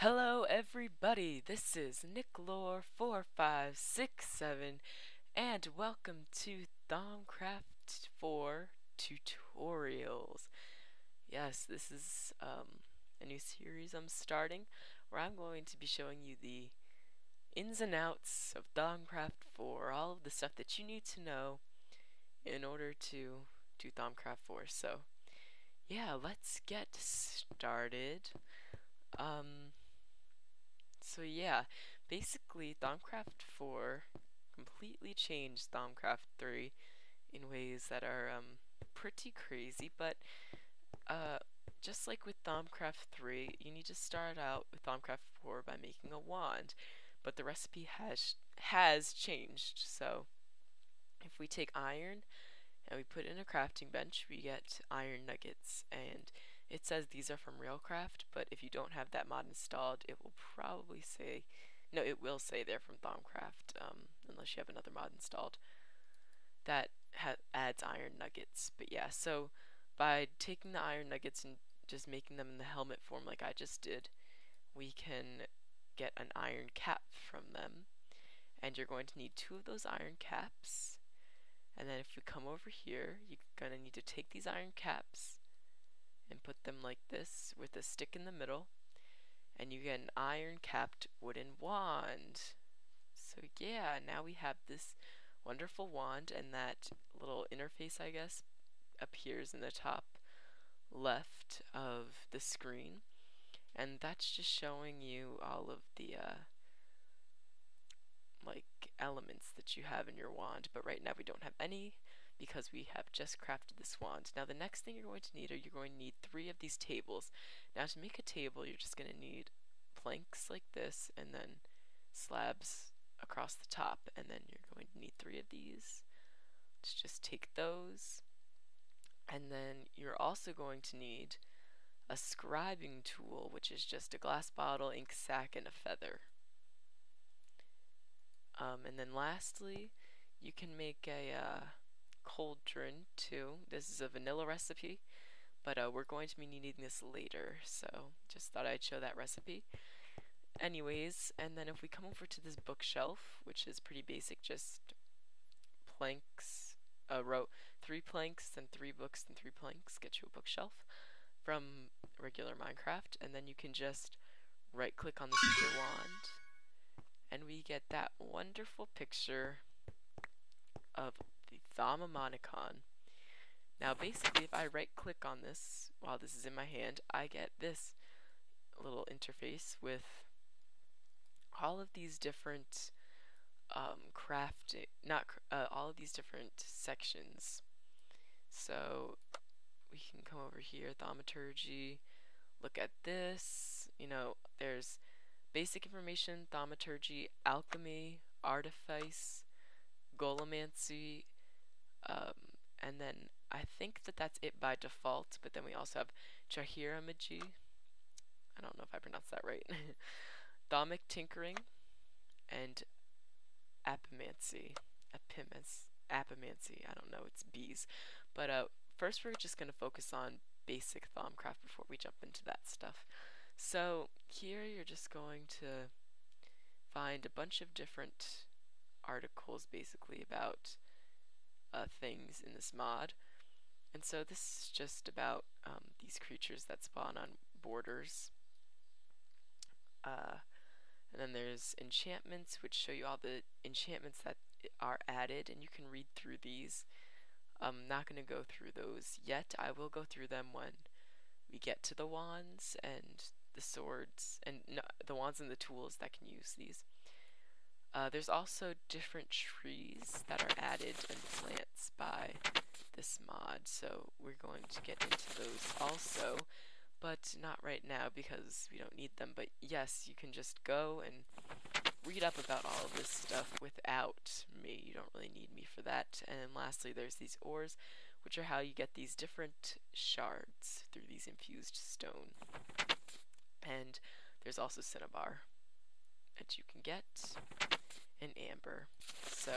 Hello everybody, this is Nicklore4567 and welcome to Thaumcraft 4 tutorials. Yes, this is a new series I'm starting where I'm going to be showing you the ins and outs of Thaumcraft 4, all of the stuff that you need to know in order to do Thaumcraft 4. So yeah, let's get started. Um, So yeah, basically Thaumcraft 4 completely changed Thaumcraft 3 in ways that are pretty crazy, but uh, just like with Thaumcraft 3, you need to start out with Thaumcraft 4 by making a wand, but the recipe has changed. So if we take iron and we put it in a crafting bench, we get iron nuggets, and it says these are from Railcraft, but if you don't have that mod installed, it will probably say, no, it will say they're from Thaumcraft, unless you have another mod installed that adds iron nuggets. But yeah, so by taking the iron nuggets and just making them in the helmet form like I just did, we can get an iron cap from them, and you're going to need 2 of those iron caps. And then if we come over here, you're going to need to take these iron caps and put them like this with a stick in the middle, and you get an iron capped wooden wand. So yeah, now we have this wonderful wand, and that little interface, I guess, appears in the top left of the screen, and that's just showing you all of the like elements that you have in your wand, but right now we don't have any because we have just crafted this wand. Now the next thing you're going to need you're going to need 3 of these tables. Now to make a table, you're just going to need planks like this and then slabs across the top, and then you're going to need 3 of these. Let's just take those, and then you're also going to need a scribing tool, which is just a glass bottle, ink sac, and a feather. And then lastly, you can make a cauldron too. This is a vanilla recipe, but we're going to be needing this later, so just thought I'd show that recipe. Anyways, and then if we come over to this bookshelf, which is pretty basic, just planks, a row, 3 planks, then 3 books, then 3 planks, get you a bookshelf from regular Minecraft, and then you can just right click on the super wand, and we get that wonderful picture of the Thaumonomicon. Now basically if I right click on this while this is in my hand, I get this little interface with all of these different crafting, not all of these different sections. So we can come over here, thaumaturgy, look at this, there's basic information, thaumaturgy, alchemy, artifice, golemancy, and then I think that's it by default, but then we also have chahiramagy, I don't know if I pronounced that right, thaumic tinkering, and apimancy, apimancy, I don't know, it's bees. But first we're just going to focus on basic Thaumcraft before we jump into that stuff. So here you're just going to find a bunch of different articles basically about things in this mod. And so this is just about these creatures that spawn on borders. And then there's enchantments, which show you all the enchantments that are added, and you can read through these. I'm not going to go through those yet. I will go through them when we get to the wands and the swords, and the wands and the tools that can use these. There's also different trees that are added and plants by this mod, so we're going to get into those also, but not right now because we don't need them. But yes, you can just go and read up about all of this stuff without me. You don't really need me for that. And then lastly, there's these ores, which are how you get these different shards through these infused stone. And there's also cinnabar that you can get, and amber. So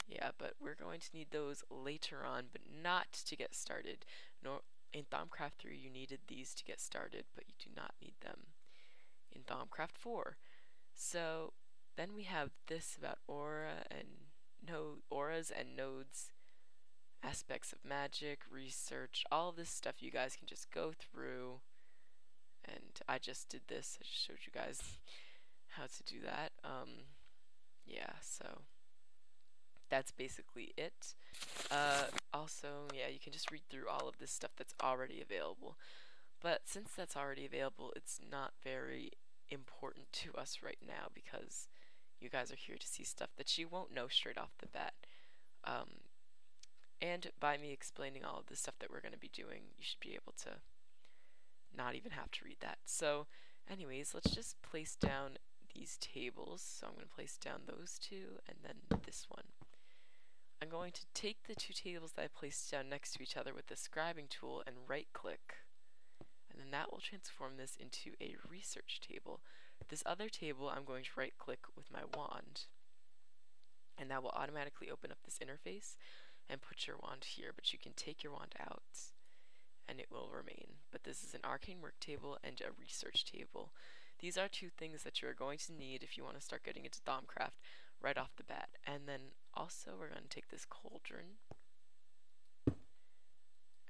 yeah, but we're going to need those later on, but not to get started. In Thaumcraft 3 you needed these to get started, but you do not need them in Thaumcraft 4. So then we have this about auras and nodes, aspects of magic, research, all of this stuff you guys can just go through. And I just did this. I just showed you guys how to do that. Yeah, so that's basically it. Also, yeah, you can just read through all of this stuff that's already available. But since that's already available, it's not very important to us right now because you guys are here to see stuff that you won't know straight off the bat. And by me explaining all of the stuff that we're going to be doing, you should be able to not even have to read that. So anyways, let's just place down these tables. So I'm going to place down those two and then this one. I'm going to take the two tables that I placed down next to each other with the scribing tool and right click, and then that will transform this into a research table. This other table I'm going to right click with my wand, and that will automatically open up this interface and put your wand here, but you can take your wand out and it will remain. But this is an arcane work table and a research table. These are two things that you're going to need if you want to start getting into Thaumcraft right off the bat. And then also we're going to take this cauldron, and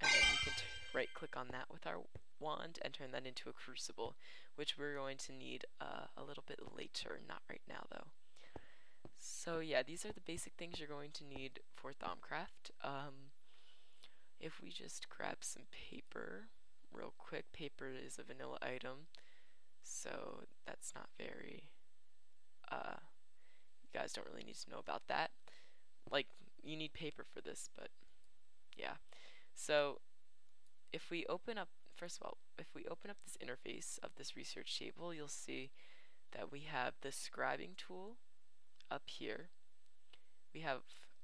then we can right click on that with our wand and turn that into a crucible, which we're going to need a little bit later, not right now though. So yeah, these are the basic things you're going to need for Thaumcraft. If we just grab some paper real quick, paper is a vanilla item, so that's not very, you guys don't really need to know about that. Like, you need paper for this, but yeah. So if we open up, first of all, if we open up this interface of this research table, you'll see that we have the scribing tool up here. We have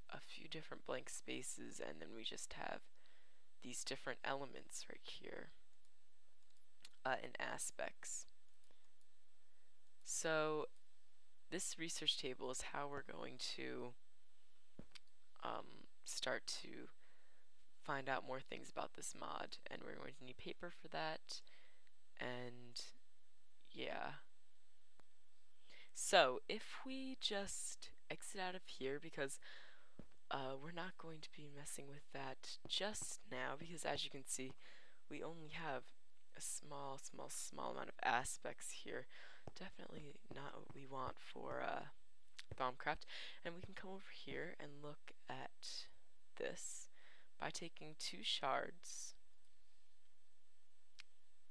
a few different blank spaces, and then we just have these different elements right here in aspects. So this research table is how we're going to start to find out more things about this mod, and we're going to need paper for that. And yeah, so if we just exit out of here, because we're not going to be messing with that just now, because as you can see, we only have a small amount of aspects here. Definitely not what we want for Thaumcraft. And we can come over here and look at this by taking two shards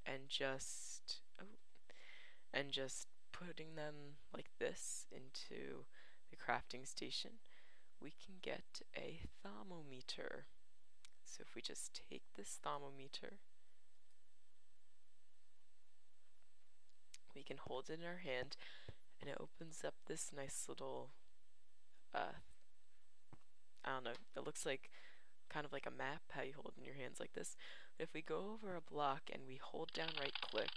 and just putting them like this into the crafting station. We can get a thermometer. So if we just take this thermometer, we can hold it in our hand, and it opens up this nice little, I don't know, it looks like kind of like a map, how you hold it in your hands like this. But if we go over a block and we hold down right click,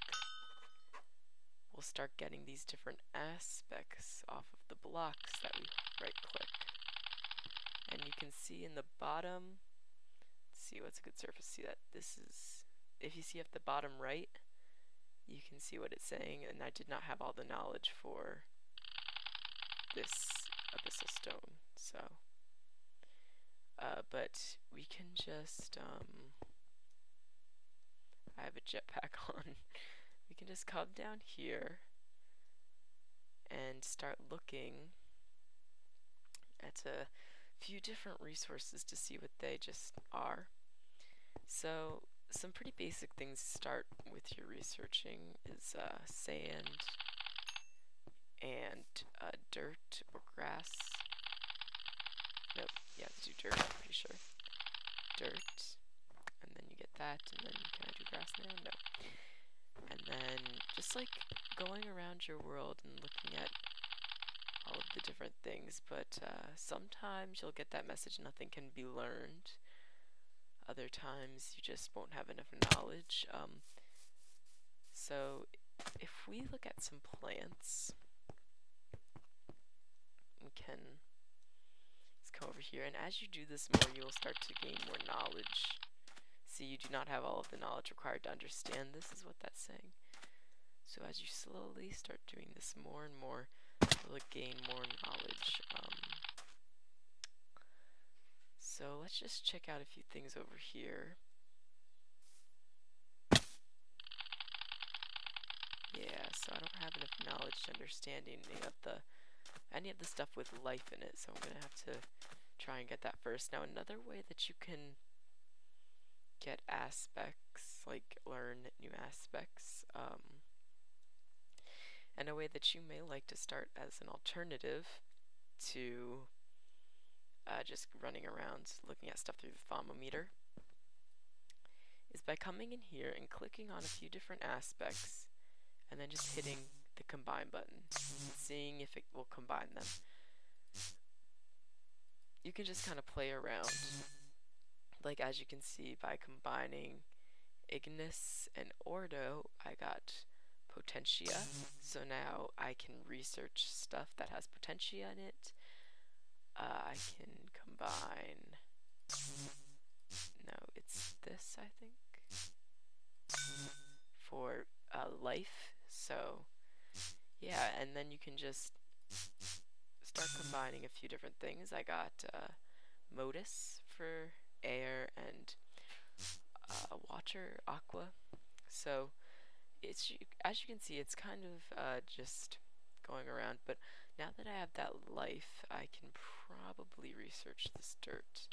we'll start getting these different aspects off of the blocks that we right click. And you can see in the bottom, let's see what's a good surface, see that this is, if you see at the bottom right, you can see what it's saying, and I did not have all the knowledge for this abyssal stone, so but we can just I have a jetpack on. We can just come down here and start looking at a few different resources to see what they just are. So some pretty basic things to start with your researching is sand and dirt or grass. Nope, yeah, let's do dirt, I'm pretty sure. Dirt, and then you get that, and then can I do grass now? No. And then just like going around your world and looking at all of the different things, but sometimes you'll get that message nothing can be learned. Other times you just won't have enough knowledge. So if we look at some plants, we can just come over here, and as you do this more, you will start to gain more knowledge. See, you do not have all of the knowledge required to understand this, is what that's saying. So as you slowly start doing this more and more, you'll gain more knowledge. So let's just check out a few things over here. Yeah, so I don't have enough knowledge to understand any of the stuff with life in it, so I'm gonna have to try and get that first. Now another way that you can get aspects, like learn new aspects, and a way that you may like to start as an alternative to just running around looking at stuff through the Thaumometer, is by coming in here and clicking on a few different aspects and then just hitting the combine button and seeing if it will combine them. You can just kind of play around, like as you can see by combining Ignis and Ordo, I got Potentia, so now I can research stuff that has Potentia in it. I can combine, no, it's this, I think, for life. So yeah, and then you can just start combining a few different things. I got Modus for air and water, aqua. So it's, as you can see, it's kind of just going around. But now that I have that life, I can probably research this dirt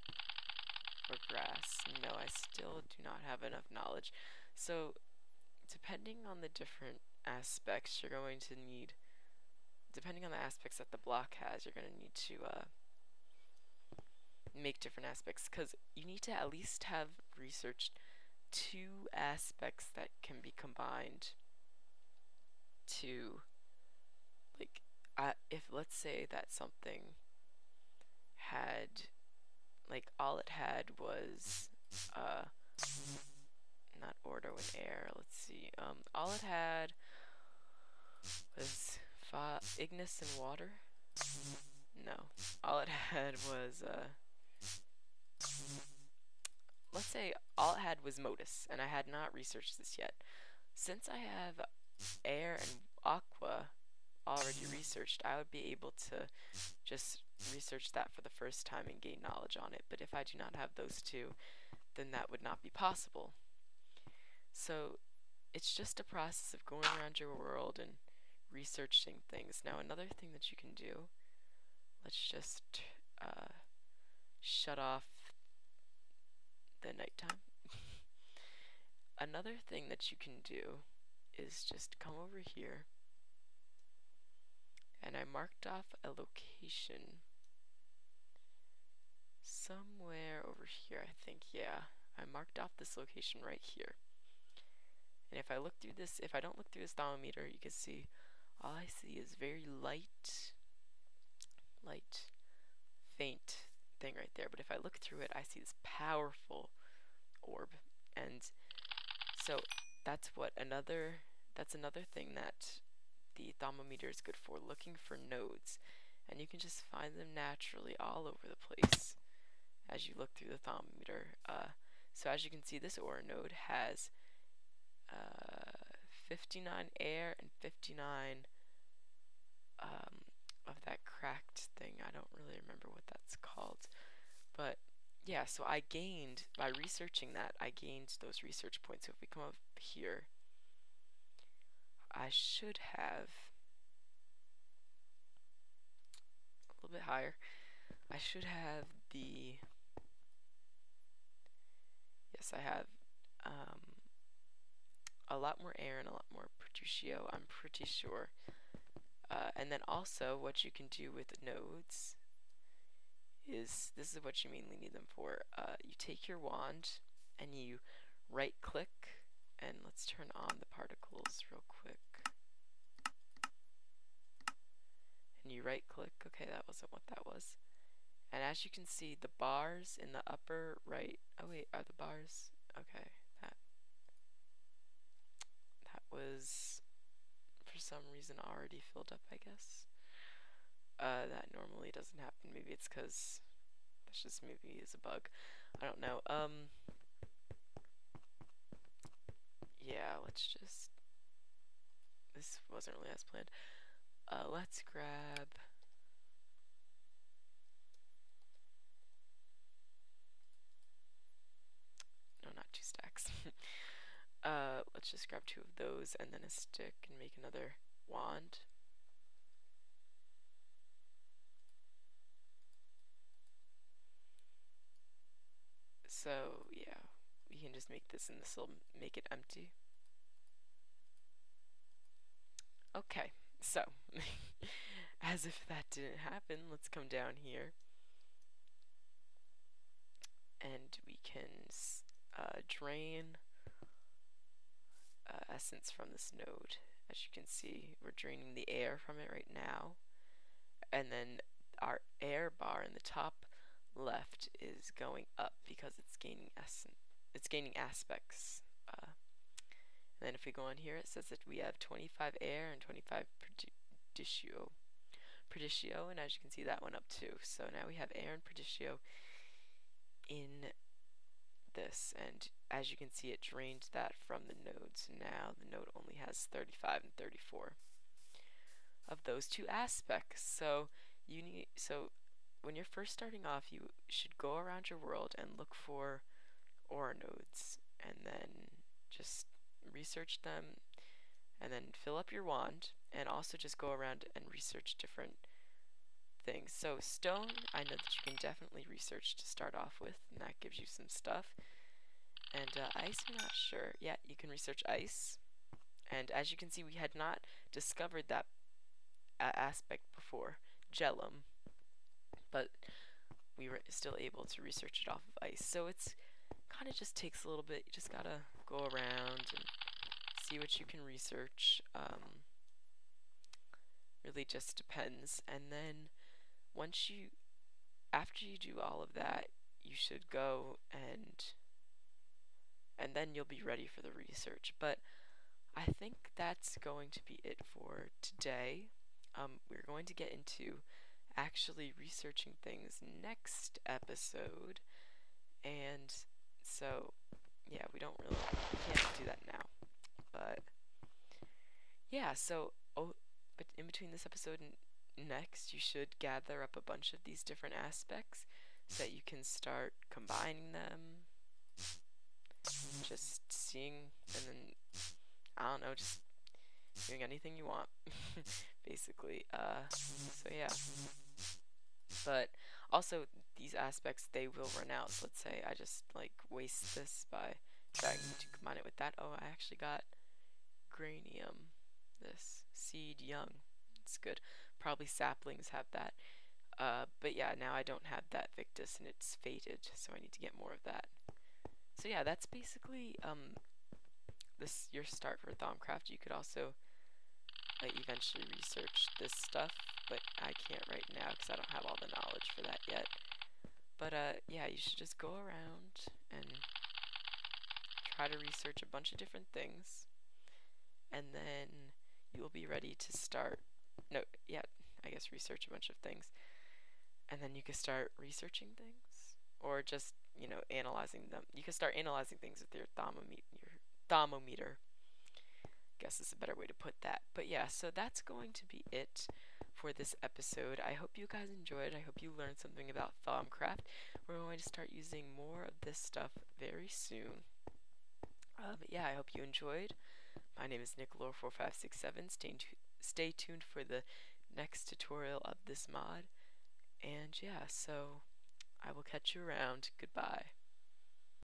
or grass. No, I still do not have enough knowledge. So depending on the different aspects you're going to need, depending on the aspects that the block has, you're going to need to make different aspects, because you need to at least have researched 2 aspects that can be combined to, like, if let's say that something had, like, all it had was not Ordo and air, let's see, all it had was Ignis and water. No, all it had was let's say all it had was Modus, and I had not researched this yet. Since I have air and aqua already researched, I would be able to just research that for the first time and gain knowledge on it. But if I do not have those 2, then that would not be possible. So it's just a process of going around your world and researching things. Now another thing that you can do, let's just shut off the nighttime. Another thing that you can do is just come over here, and I marked off a location somewhere over here, I think. Yeah, I marked off this location right here. And if I look through this, if I don't look through this thermometer, you can see all I see is very light, faint thing right there. But if I look through it, I see this powerful orb. And so that's another thing that the thermometer is good for, looking for nodes. And you can just find them naturally all over the place as you look through the thermometer. So as you can see, this ore node has 59 air and 59 of that cracked thing. I don't really remember what that's called. But yeah, so I gained, by researching that, I gained those research points. So if we come up here, I should have a little bit higher. I should have the, yes, I have a lot more air and a lot more Petruchio, I'm pretty sure. And then also what you can do with nodes is, this is what you mainly need them for. You take your wand and you right click, and let's turn on the particles real quick. And you right click, okay, that wasn't what that was. And as you can see, the bars in the upper right, oh wait, are the bars, okay, that was for some reason already filled up, I guess. That normally doesn't happen. Maybe it's because that's just, maybe is a bug. I don't know. Yeah, let's just, this wasn't really as planned. Let's grab, no, not 2 stacks. Let's just grab 2 of those and then a stick and make another wand. So yeah, we can just make this and this will make it empty. Okay, so as if that didn't happen, let's come down here and we can drain essence from this node. As you can see, we're draining the air from it right now, and then our air bar in the top left is going up because it's gaining aspects. And then if we go on here, it says that we have 25 air and 25 Perditio, and as you can see, that went up too. So now we have air and Perditio in this, and as you can see, it drained that from the nodes. Now the node only has 35 and 34 of those 2 aspects. So when you're first starting off, you should go around your world and look for aura nodes, and then just research them, and then fill up your wand, and also just go around and research different things. So stone, I know that you can definitely research to start off with, and that gives you some stuff. And ice, I'm not sure. Yeah, you can research ice. And as you can see, we had not discovered that aspect before, Gellum, but we were still able to research it off of ice. So it's kind of just takes a little bit. You just gotta go around and see what you can research. Really just depends. And then after you do all of that, you should go and then you'll be ready for the research. But I think that's going to be it for today. We're going to get into actually researching things next episode, and so yeah, we can't do that now. But yeah, so but in between this episode and next, you should gather up a bunch of these different aspects so that you can start combining them, just seeing, and then I don't know, just doing anything you want, basically. So yeah. But also, these aspects, they will run out. So let's say I just like waste this by trying to combine it with that. Oh, I actually got granium, this seed young. It's good. Probably saplings have that. But yeah, now I don't have that Victus and it's fated, so I need to get more of that. So yeah, that's basically your start for Thaumcraft. You could also eventually research this stuff, but I can't right now because I don't have all the knowledge for that yet. But yeah, you should just go around and try to research a bunch of different things, and then you will be ready to start. No, yeah, I guess research a bunch of things, and then you can start researching things, or just analyzing them. You can start analyzing things with your thermometer. Guess is a better way to put that. But yeah, so that's going to be it for this episode. I hope you guys enjoyed. I hope you learned something about Thaumcraft. We're going to start using more of this stuff very soon. But yeah, I hope you enjoyed. My name is Nicolor4567. Stay tuned for the next tutorial of this mod. And yeah, so I will catch you around. Goodbye.